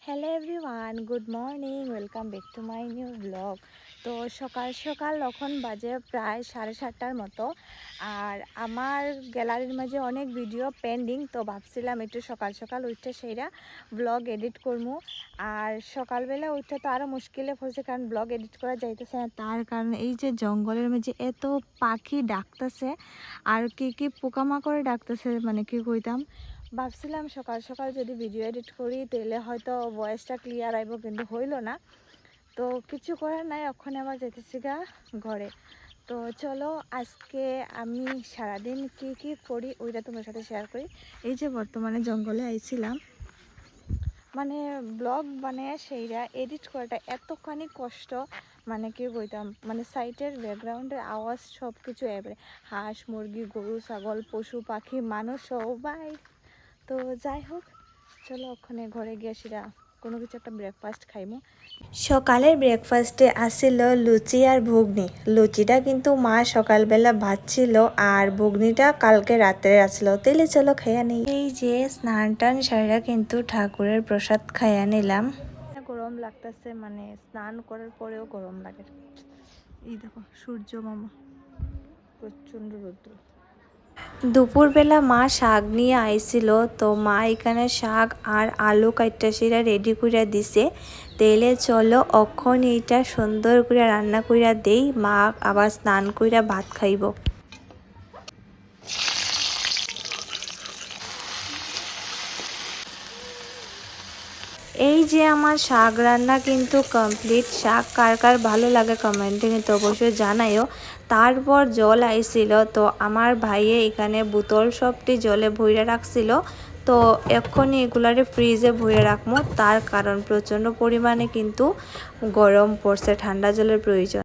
Hello everyone, good morning, welcome back to my new blog. তো সকাল সকাল এখন বাজে প্রায় 7:30টার মতো। আর আমার গ্যালারির মাঝে অনেক ভিডিও পেন্ডিং, তো ভাবছিলাম একটু সকাল সকাল উঠে সেইরা ব্লগ এডিট করবো। আর সকালবেলা উঠতে তো আরও মুশকিলে পড়ছে, কারণ ব্লগ এডিট করা যাইতেছে না। তার কারণ এই যে জঙ্গলের মাঝে এত পাখি ডাকতেছে আর কি পোকামাকড়ে ডাকতেছে, মানে কি কইতাম। ভাবছিলাম সকাল সকাল যদি ভিডিও এডিট করি তাহলে হয়তো ভয়েসটা ক্লিয়ার আইব, কিন্তু হইল না। তো কিছু করার নাই, ওখানে আবার যেতেছি গা ঘরে। তো চলো আজকে আমি সারাদিন কি করি ওইটা তোমার সাথে শেয়ার করি। এই যে বর্তমানে জঙ্গলে আইছিলাম, মানে ব্লগ বানায় সেইরা এডিট করাটা এতখানি কষ্ট, মানে কি বলতাম। মানে সাইটের ব্যাকগ্রাউন্ডের আওয়াজ সব কিছু এবারে হাঁস মুরগি গরু ছাগল পশু পাখি মানুষ সবাই। তো যাই হোক, চলো ওখানে ঘরে গিয়ে সেটা কোনো কিছু একটা ব্রেকফাস্ট খাইমু। সকালের ব্রেকফাস্টে আসছিল লুচি আর ঘুগনি। লুচিটা কিন্তু মা সকালবেলা ভাজছিল আর ঘুগনিটা কালকে রাত্রে আসলো। তাইলে চলো খাইয়া নিই। এই যে স্নান টান সারা কিন্তু ঠাকুরের প্রসাদ খাইয়া নিলাম। গরম লাগতেছে, মানে স্নান করার পরেও গরম লাগে। এই দেখো সূর্য মামা, প্রচণ্ড রৌদ্র। দুপুরবেলা মা শাক নিয়ে আইছিল, তো মা এখানে শাক আর আলু কাইটা সেরা রেডি কইরা দিছে। তেলে চলো অখন এইটা সুন্দর করে রান্না কইরা দেই, মা আবার স্নান কইরা ভাত খাইব। এই যে আমার শাক রান্না কিন্তু কমপ্লিট। শাক কার কার ভালো লাগে কমেন্টে কিন্তু অবশ্যই জানাইও। তারপর জল আইছিল, তো আমার ভাইয়ে এখানে বোতল সবটি জলে ভইরা রাখছিল। তো এক্ষুনি এগুলারে ফ্রিজে ভরে রাখবো, তার কারণ প্রচণ্ড পরিমাণে কিন্তু গরম পড়ছে, ঠান্ডা জলের প্রয়োজন।